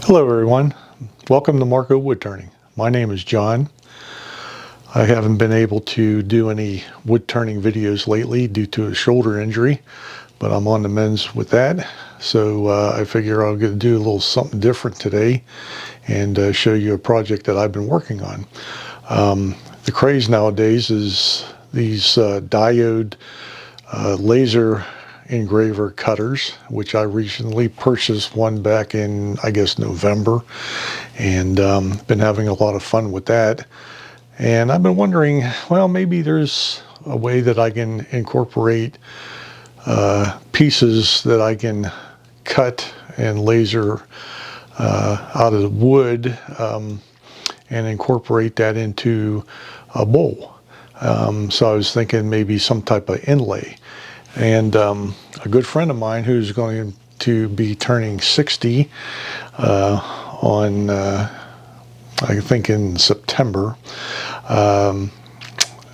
Hello everyone, welcome to Marco Woodturning. My name is John. I haven't been able to do any wood turning videos lately due to a shoulder injury, but I'm on the mends with that. So I figure I'll do a little something different today and show you a project that I've been working on. The craze nowadays is these diode laser engraver cutters, which I recently purchased one back in, I guess, November, and been having a lot of fun with that. And I've been wondering, well, maybe there's a way that I can incorporate pieces that I can cut and laser out of the wood and incorporate that into a bowl. So I was thinking maybe some type of inlay. And a good friend of mine who's going to be turning 60 on, I think in September,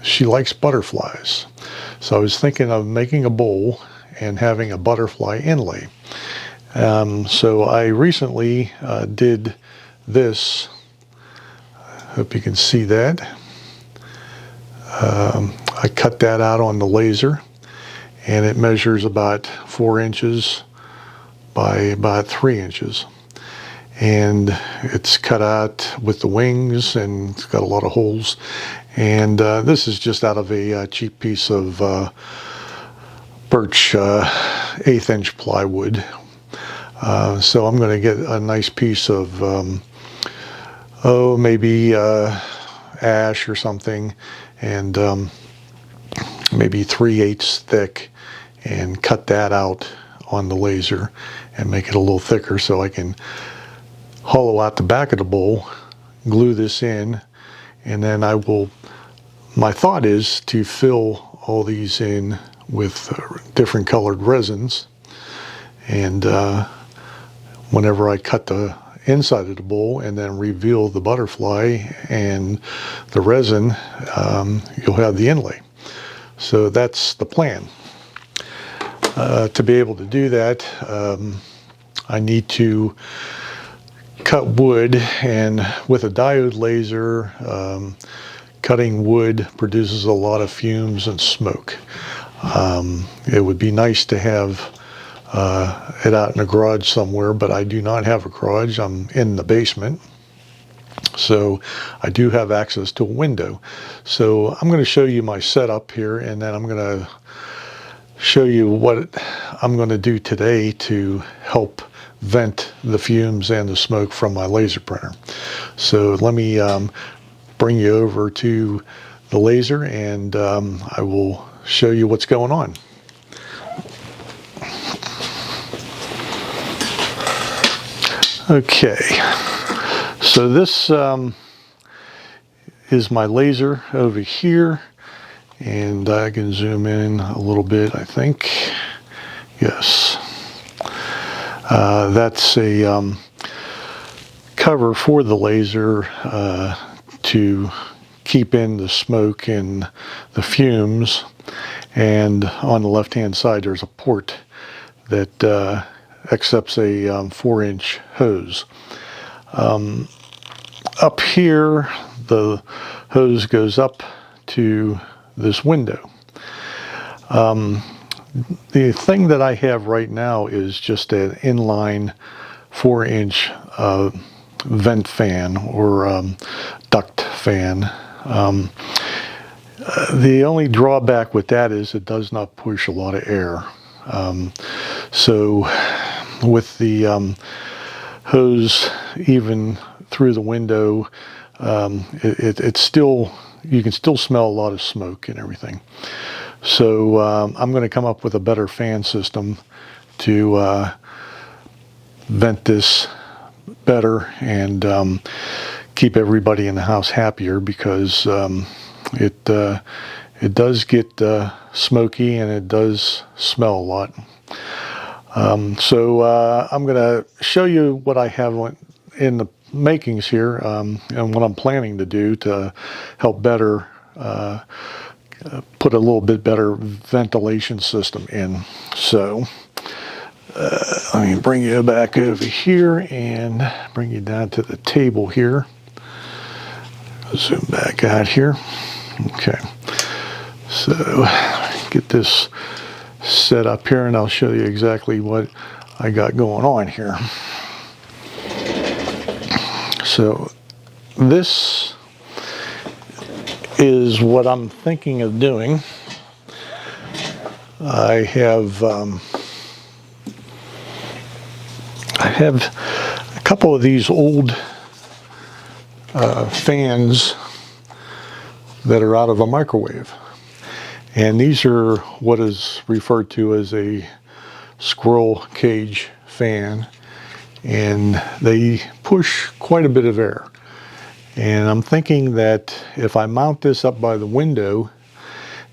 she likes butterflies. So I was thinking of making a bowl and having a butterfly inlay. So I recently did this. Hope you can see that. I cut that out on the laser, and it measures about 4 inches by about 3 inches. And it's cut out with the wings, and it's got a lot of holes. And this is just out of a cheap piece of birch 1/8 inch plywood. So I'm going to get a nice piece of, maybe ash or something, and maybe 3/8 thick, and cut that out on the laser and make it a little thicker so I can hollow out the back of the bowl, glue this in, and then my thought is to fill all these in with different colored resins, and whenever I cut the inside of the bowl and then reveal the butterfly and the resin, you'll have the inlay. So that's the plan. To be able to do that, I need to cut wood, and with a diode laser, cutting wood produces a lot of fumes and smoke. It would be nice to have it out in a garage somewhere, but I do not have a garage. I'm in the basement. So I do have access to a window. So I'm going to show you my setup here, and then I'm going to show you what I'm going to do today to help vent the fumes and the smoke from my laser printer. So let me bring you over to the laser, and I will show you what's going on. Okay, so this is my laser over here, and I can zoom in a little bit, I think. Yes. That's a cover for the laser to keep in the smoke and the fumes. And on the left-hand side, there's a port that accepts a 4-inch hose. Up here, the hose goes up to this window. The thing that I have right now is just an inline 4-inch vent fan, or duct fan. The only drawback with that is it does not push a lot of air. So with the hose even through the window, it's still, you can still smell a lot of smoke and everything. So I'm going to come up with a better fan system to vent this better and keep everybody in the house happier, because it does get smoky, and it does smell a lot. So I'm going to show you what I have in the makings here, and what I'm planning to do to help better put a little bit better ventilation system in. So Let me bring you back over here and bring you down to the table here. Zoom back out here. Okay, so get this set up here and I'll show you exactly what I got going on here. So this is what I'm thinking of doing. I have a couple of these old fans that are out of a microwave, and these are what is referred to as a squirrel cage fan, and they push quite a bit of air. And I'm thinking that if I mount this up by the window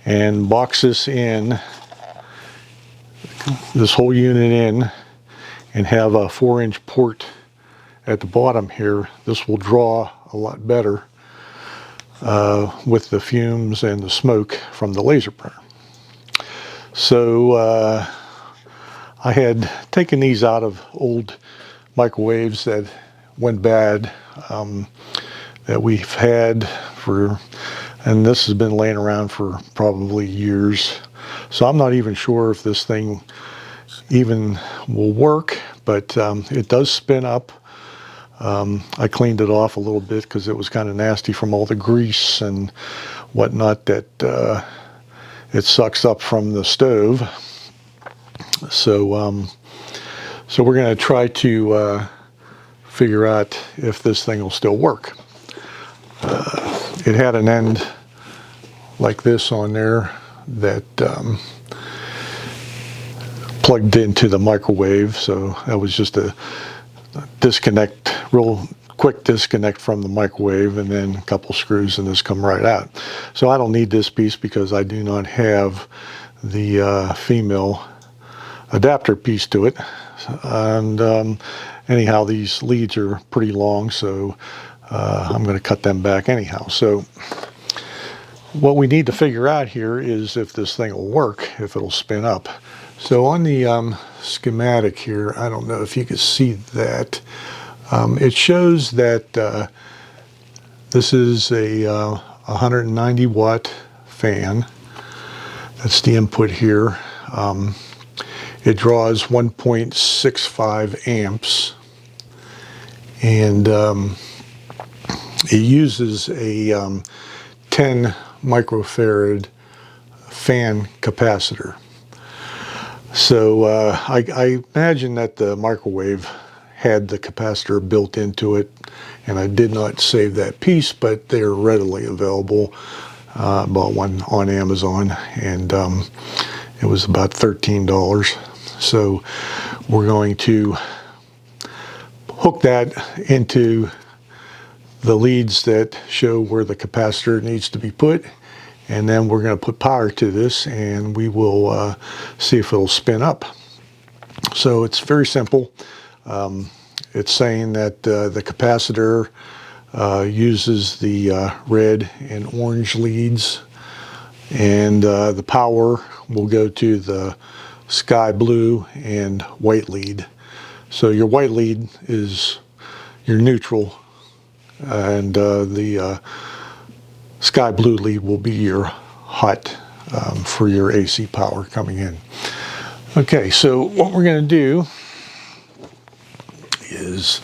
and box this in, this whole unit in, and have a 4-inch port at the bottom here, this will draw a lot better with the fumes and the smoke from the laser printer. So I had taken these out of old microwaves that went bad, that we've had for, and this has been laying around for probably years. So I'm not even sure if this thing even will work, but it does spin up. I cleaned it off a little bit because it was kind of nasty from all the grease and whatnot that it sucks up from the stove. So so we're going to try to figure out if this thing will still work. It had an end like this on there that plugged into the microwave, so that was just a disconnect, real quick disconnect from the microwave, and then a couple screws and this come right out. So I don't need this piece because I do not have the female adapter piece to it. And anyhow, these leads are pretty long, so I'm going to cut them back anyhow. So what we need to figure out here is if this thing will work, if it'll spin up. So on the schematic here, I don't know if you can see that, it shows that this is a 190 watt fan. That's the input here. It draws 1.65 amps, and it uses a 10 microfarad fan capacitor. So I imagine that the microwave had the capacitor built into it, and I did not save that piece, but they're readily available. I bought one on Amazon, and it was about $13. So we're going to hook that into the leads that show where the capacitor needs to be put, and then we're going to put power to this, and we will see if it'll spin up. So it's very simple. It's saying that the capacitor uses the red and orange leads, and the power will go to the sky blue and white lead. So your white lead is your neutral, and the sky blue lead will be your hot for your AC power coming in. Okay, so what we're going to do is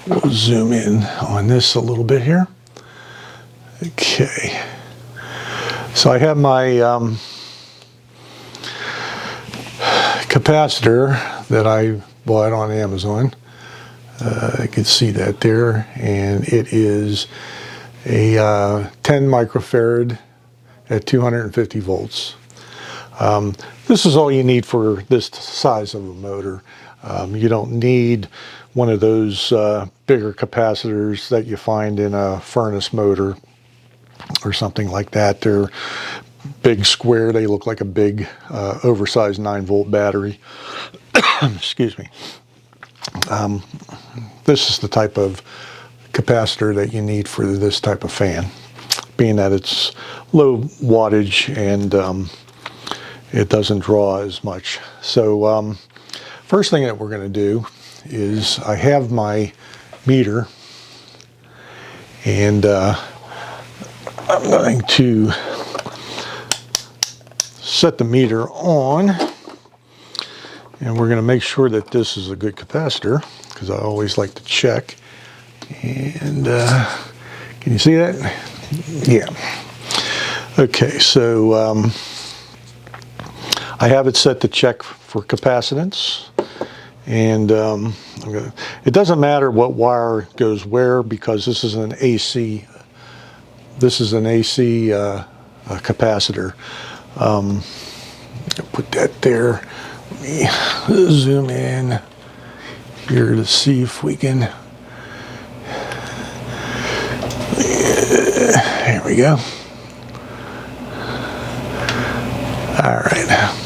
we'll zoom in on this a little bit here. Okay, so I have my capacitor that I bought on Amazon. I can see that there, and it is a 10 microfarad at 250 volts. This is all you need for this size of a motor. You don't need one of those bigger capacitors that you find in a furnace motor or something like that. They're big square, they look like a big oversized 9-volt battery. Excuse me. This is the type of capacitor that you need for this type of fan, being that it's low wattage and it doesn't draw as much. So First thing that we're going to do is I have my meter, and I'm going to set the meter on, and we're going to make sure that this is a good capacitor, because I always like to check. And can you see that? Yeah. Okay, so I have it set to check for capacitance, and it doesn't matter what wire goes where, because this is an AC. This is an AC capacitor. Put that there. Let me zoom in here to see if we can. Here we go. All right.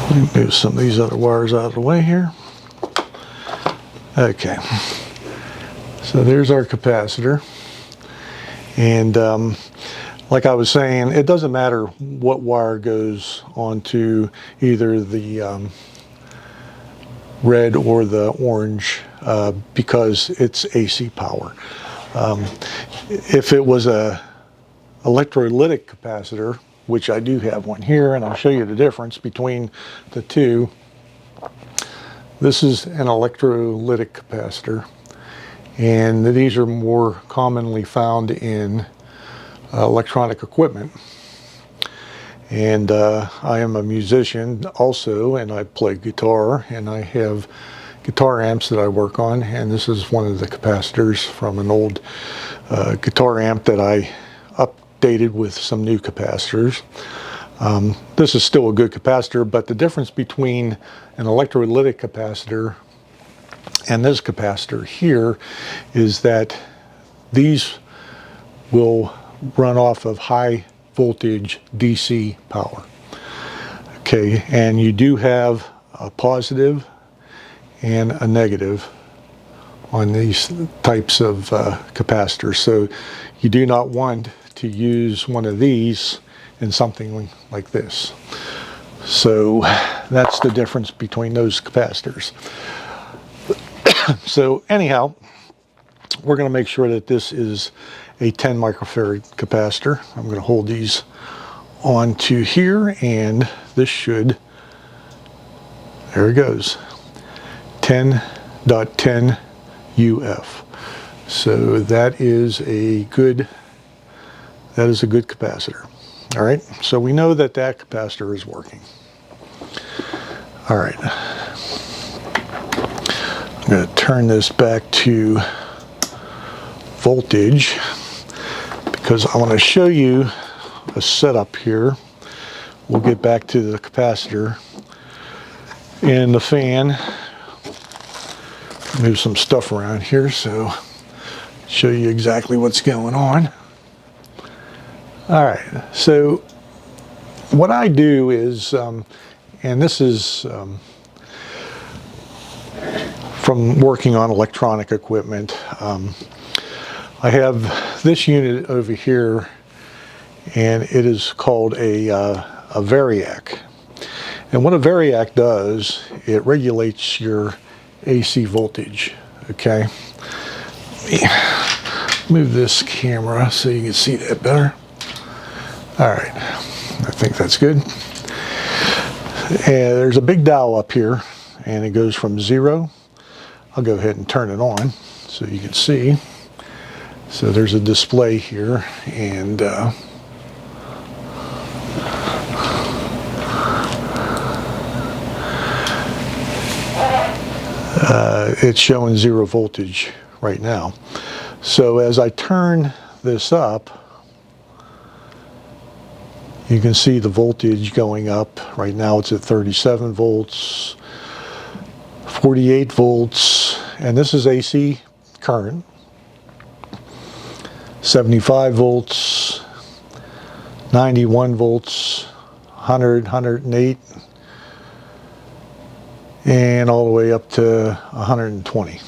Let me move some of these other wires out of the way here. Okay. So there's our capacitor. And like I was saying, it doesn't matter what wire goes onto either the red or the orange, because it's AC power. If it was a electrolytic capacitor, which I do have one here, and I'll show you the difference between the two. This is an electrolytic capacitor, and these are more commonly found in electronic equipment. And I am a musician also, and I play guitar, and I have guitar amps that I work on, and this is one of the capacitors from an old guitar amp that I updated with some new capacitors. This is still a good capacitor, but the difference between an electrolytic capacitor and this capacitor here is that these will run off of high voltage DC power. Okay, and you do have a positive and a negative on these types of capacitors, so you do not want to use one of these in something like this. So that's the difference between those capacitors. So anyhow, we're going to make sure that this is a 10 microfarad capacitor. I'm going to hold these onto here, and this should, there it goes, 10.10 UF. So that is a good capacitor. All right, so we know that that capacitor is working. All right, I'm going to turn this back to voltage, because I want to show you a setup here. We'll get back to the capacitor and the fan. Move some stuff around here so show you exactly what's going on. All right, so what I do is, and this is from working on electronic equipment, I have this unit over here, and it is called a variac. And what a variac does, it regulates your AC voltage. Okay, let me move this camera so you can see that better. All right, I think that's good. And there's a big dial up here, and it goes from 0. I'll go ahead and turn it on so you can see. So there's a display here, and it's showing 0 voltage right now. So as I turn this up, you can see the voltage going up. Right now it's at 37 volts, 48 volts, and this is AC current. 75 volts, 91 volts, 100, 108, and all the way up to 120.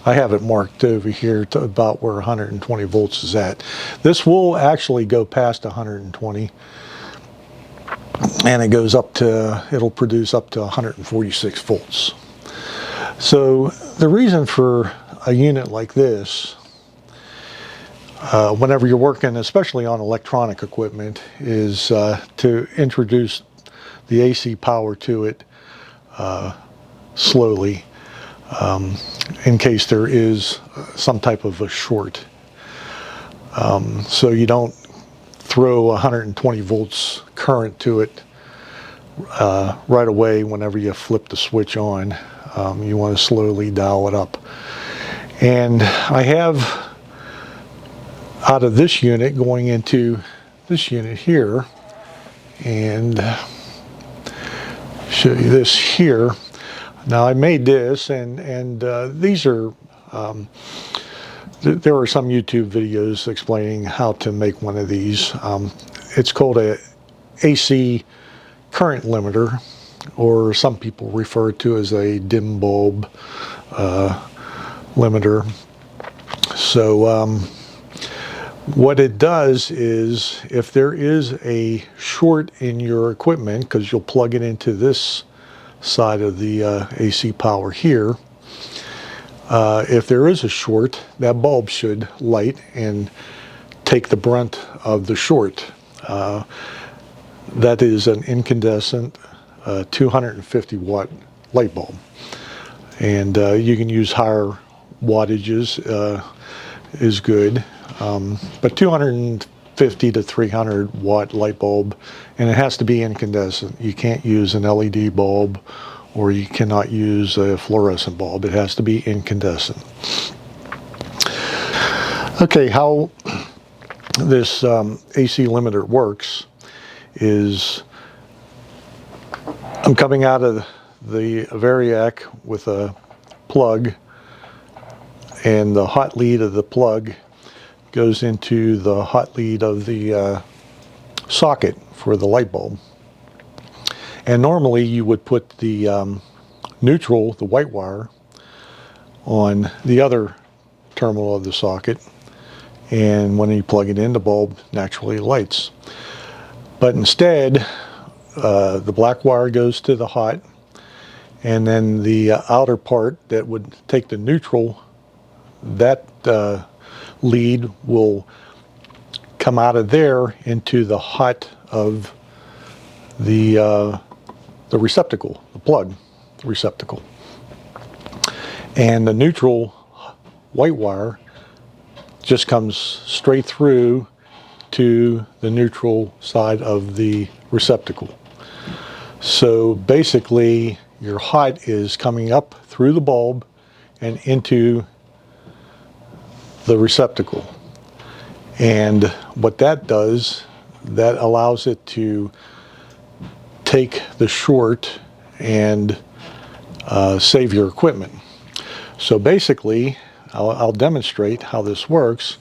I have it marked over here to about where 120 volts is at. This will actually go past 120. and it goes up to, it'll produce up to 146 volts. So the reason for a unit like this, whenever you're working, especially on electronic equipment, is to introduce the AC power to it slowly, in case there is some type of a short. So you don't throw 120 volts current to it right away whenever you flip the switch on. You want to slowly dial it up. And I have, out of this unit going into this unit here, and show you this here. Now I made this, and these are, there are some YouTube videos explaining how to make one of these. It's called a AC current limiter, or some people refer to as a dim bulb limiter. So what it does is, if there is a short in your equipment, because you'll plug it into this side of the AC power here, if there is a short, that bulb should light and take the brunt of the short. That is an incandescent 250 watt light bulb, and you can use higher wattages, is good, but 250 to 300 watt light bulb, and it has to be incandescent. You can't use an LED bulb, or you cannot use a fluorescent bulb. It has to be incandescent. Okay, how this AC limiter works is, I'm coming out of the variac with a plug, and the hot lead of the plug goes into the hot lead of the socket for the light bulb. And normally you would put the neutral, the white wire, on the other terminal of the socket, and when you plug it in, the bulb naturally lights. But instead, the black wire goes to the hot, and then the outer part that would take the neutral, that lead will come out of there into the hot of the receptacle, the plug receptacle. And the neutral white wire just comes straight through to the neutral side of the receptacle. So basically, your hot is coming up through the bulb and into the receptacle. And what that does, that allows it to take the short and save your equipment. So basically, I'll demonstrate how this works.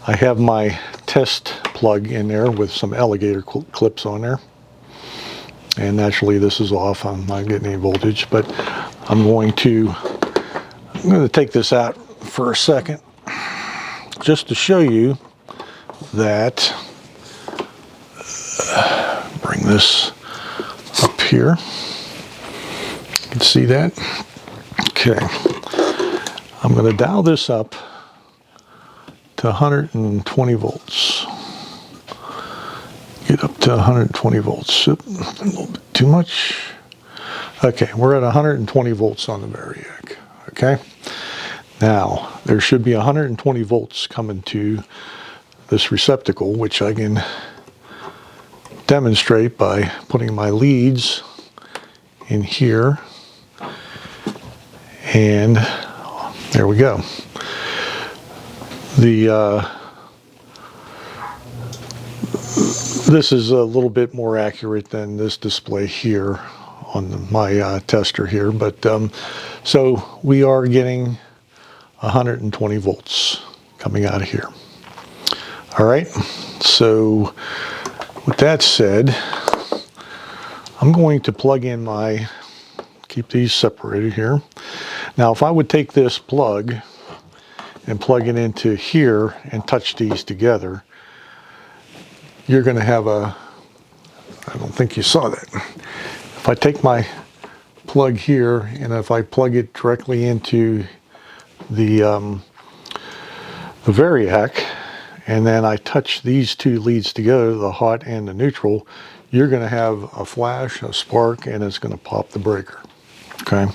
I have my test plug in there with some alligator clips on there. And naturally this is off, I'm not getting any voltage, but I'm going to take this out for a second just to show you that, bring this up here, you can see that. Okay, I'm going to dial this up to 120 volts. Get up to 120 volts. A little bit too much. Okay, we're at 120 volts on the variac. Okay, now there should be 120 volts coming to this receptacle, which I can demonstrate by putting my leads in here, and there we go. This is a little bit more accurate than this display here on my tester here, but so we are getting 120 volts coming out of here. All right, so with that said, I'm going to plug in my, keep these separated here. Now if I would take this plug and plug it into here and touch these together, you're going to have a I don't think you saw that. If I take my plug here and if I plug it directly into the variac, and then I touch these two leads together, the hot and the neutral, you're going to have a flash, a spark, and it's going to pop the breaker. Okay.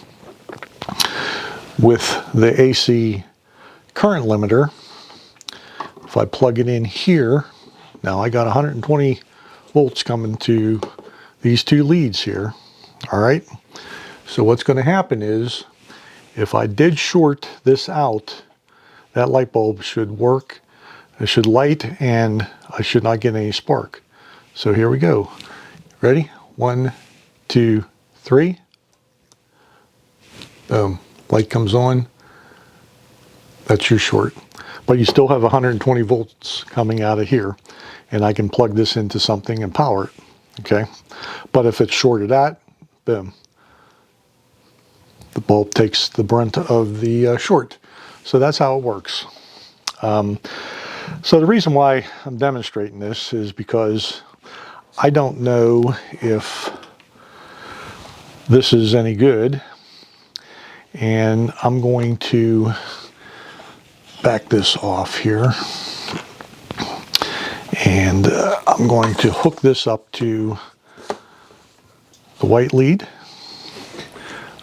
With the AC current limiter, if I plug it in here, now I got 120 volts coming to these two leads here. All right. So what's going to happen is, if I did short this out, that light bulb should work. It should light, and I should not get any spark. So here we go. Ready? 1, 2, 3. Boom. Light comes on. That's your short. But you still have 120 volts coming out of here. And I can plug this into something and power it. Okay? But if it's shorted out, boom. The bulb takes the brunt of the short. So that's how it works. So the reason why I'm demonstrating this is because I don't know if this is any good, and I'm going to back this off here, and I'm going to hook this up to the white lead.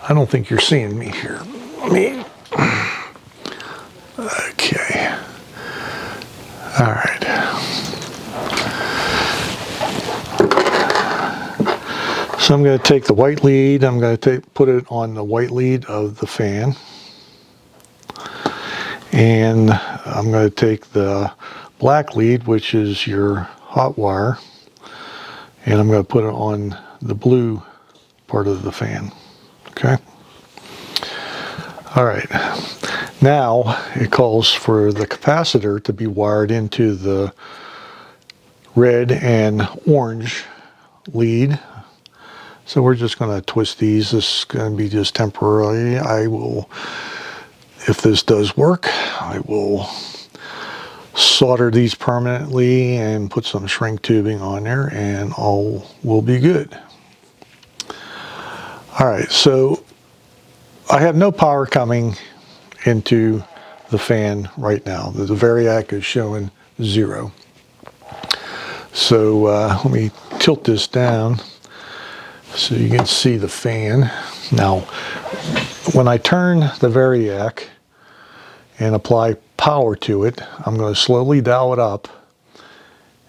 I don't think you're seeing me here. Okay. All right. So I'm going to take the white lead, I'm going to put it on the white lead of the fan. And I'm going to take the black lead, which is your hot wire, and I'm going to put it on the blue part of the fan. Okay. All right. Now it calls for the capacitor to be wired into the red and orange lead. So we're just going to twist these. This is going to be just temporary. I will, if this does work, I will solder these permanently and put some shrink tubing on there, and all will be good. All right, so I have no power coming into the fan right now. The variac is showing 0. So let me tilt this down so you can see the fan. Now, when I turn the variac and apply power to it, I'm going to slowly dial it up,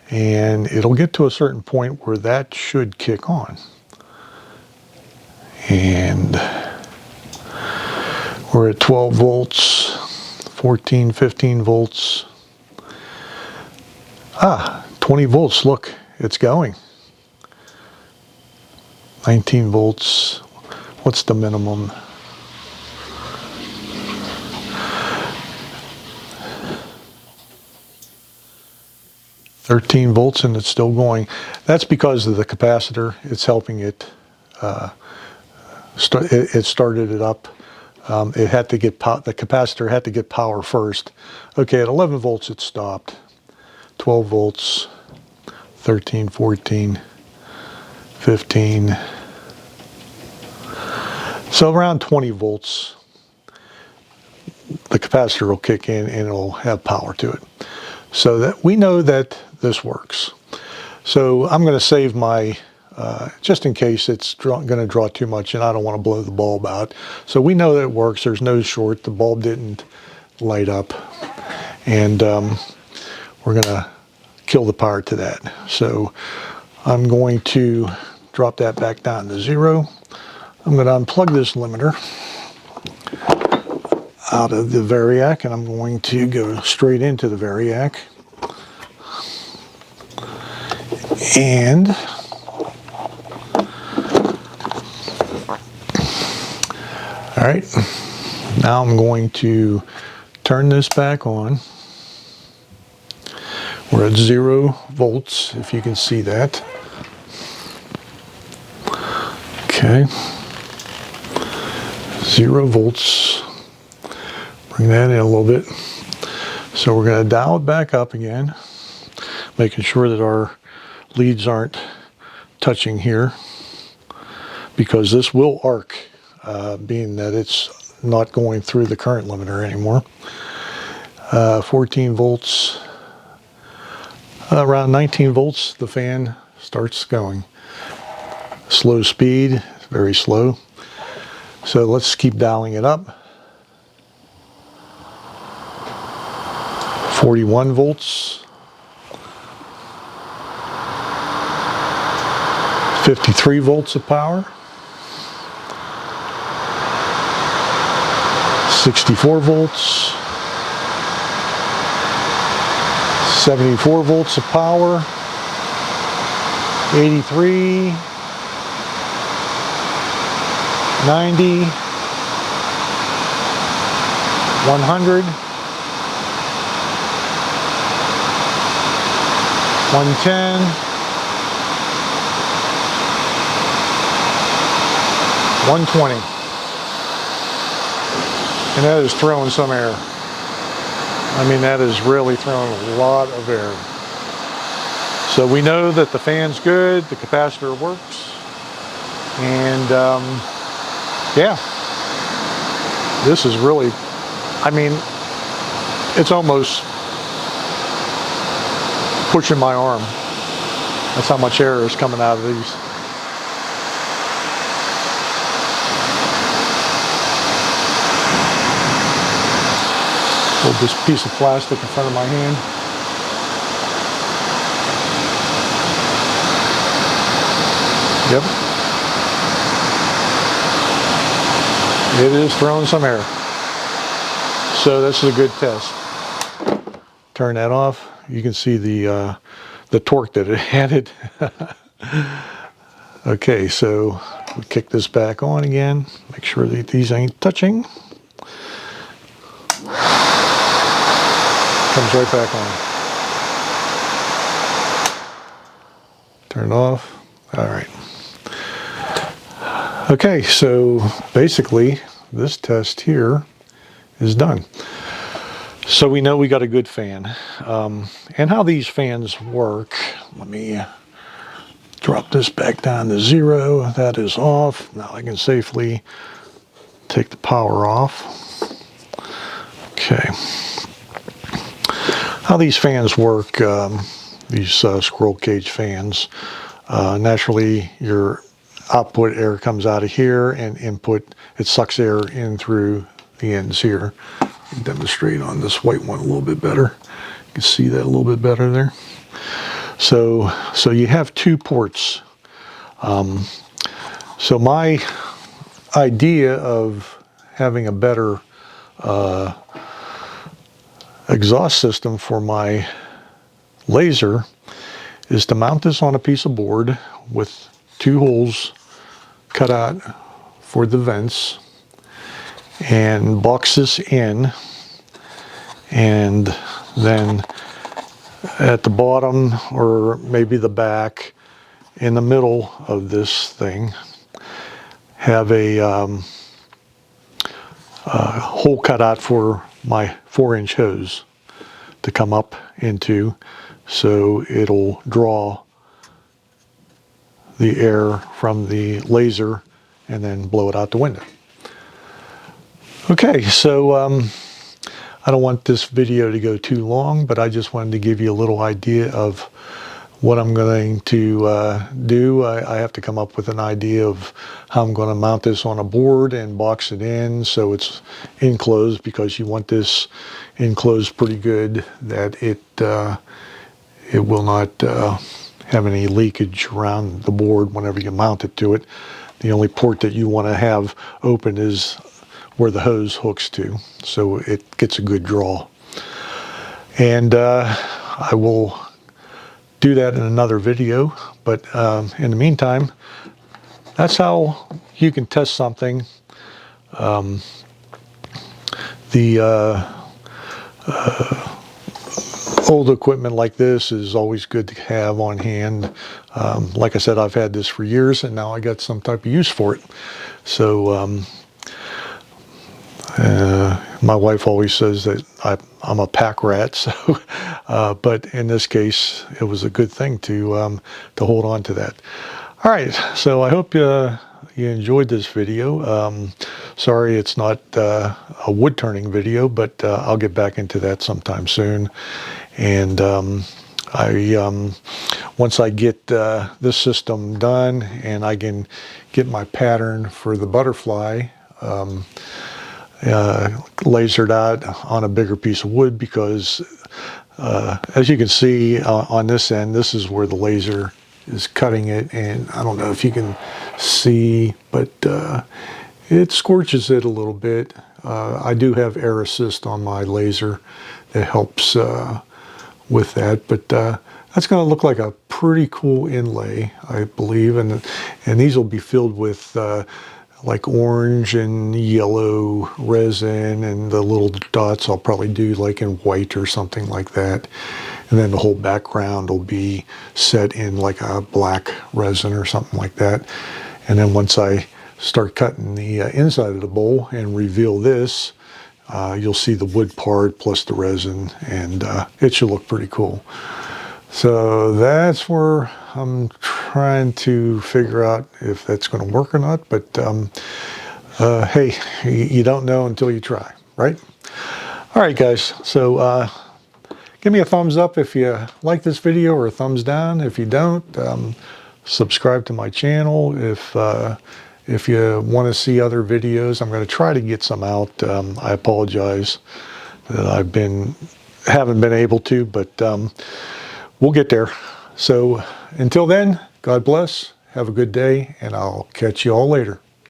and it'll get to a certain point where that should kick on. And we're at 12 volts, 14, 15 volts. 20 volts, look, it's going. 19 volts, what's the minimum? $13 volts, and it's still going. That's because of the capacitor. It's helping it. It started it up. It had to get the capacitor had to get power first. Okay, at 11 volts it stopped. 12 volts, 13, 14, 15. So around 20 volts, the capacitor will kick in and it'll have power to it. So that we know that this works. So I'm going to save my, just in case it's going to draw too much and I don't want to blow the bulb out. So we know that it works. There's no short. The bulb didn't light up. And we're going to kill the power to that. So I'm going to drop that back down to 0. I'm going to unplug this limiter out of the variac, and I'm going to go straight into the variac. And all right, now I'm going to turn this back on. We're at 0 volts, if you can see that. Okay, 0 volts. Bring that in a little bit. So we're going to dial it back up again, making sure that our leads aren't touching here, because this will arc, being that it's not going through the current limiter anymore. 14 volts, around 19 volts, the fan starts going. Slow speed, very slow. So let's keep dialing it up. 41 volts. 53 volts of power. 64 volts. 74 volts of power. 83. 90, 100, 110, 120. And that is throwing some air. I mean, that is really throwing a lot of air. So we know that the fan's good, the capacitor works, and yeah, this is really, I mean, it's almost pushing my arm. That's how much air is coming out of these. Hold this piece of plastic in front of my hand. Yep. It is throwing some air. So this is a good test. Turn that off. You can see the torque that it added. Okay, so we kick this back on again. Make sure that these ain't touching. Comes right back on. Turn it off. All right. Okay, so basically this test here is done. So we know we got a good fan. And how these fans work, let me drop this back down to 0. That is off. Now I can safely take the power off. Okay. How these fans work, these squirrel cage fans, naturally your output air comes out of here, and input, it sucks air in through the ends here. Demonstrate on this white one a little bit better. You can see that a little bit better there. So you have two ports. So my idea of having a better exhaust system for my laser is to mount this on a piece of board with 2 holes cut out for the vents, and box this in, and then at the bottom, or maybe the back, in the middle of this thing, have a hole cut out for my 4-inch hose to come up into, so it'll draw the air from the laser and then blow it out the window. Okay, so I don't want this video to go too long, but I just wanted to give you a little idea of what I'm going to do. I have to come up with an idea of how I'm going to mount this on a board and box it in so it's enclosed, because you want this enclosed pretty good, that it will not have any leakage around the board whenever you mount it to it. The only port that you want to have open is where the hose hooks to, so it gets a good draw. And I will do that in another video, but in the meantime, that's how you can test something. Old equipment like this is always good to have on hand. Like I said, I've had this for years, and now I got some type of use for it. So my wife always says that I'm a pack rat, so but in this case, it was a good thing to hold on to that. All right, so I hope you enjoyed this video. Sorry it's not a wood turning video, but I'll get back into that sometime soon. And once I get this system done and I can get my pattern for the butterfly lasered out on a bigger piece of wood, because as you can see on this end, this is where the laser is cutting it, and I don't know if you can see, but it scorches it a little bit. I do have air assist on my laser that helps with that, but that's going to look like a pretty cool inlay, I believe, and these will be filled with like orange and yellow resin, and the little dots I'll probably do like in white or something like that. And then the whole background will be set in like a black resin or something like that. And then once I start cutting the inside of the bowl and reveal this, you'll see the wood part plus the resin, and it should look pretty cool. So that's where I'm trying to figure out if that's going to work or not. But hey, you don't know until you try, right? All right, guys. So give me a thumbs up if you like this video, or a thumbs down if you don't. Subscribe to my channel if you want to see other videos. I'm going to try to get some out. I apologize that haven't been able to, but we'll get there. So until then, God bless, have a good day, and I'll catch you all later.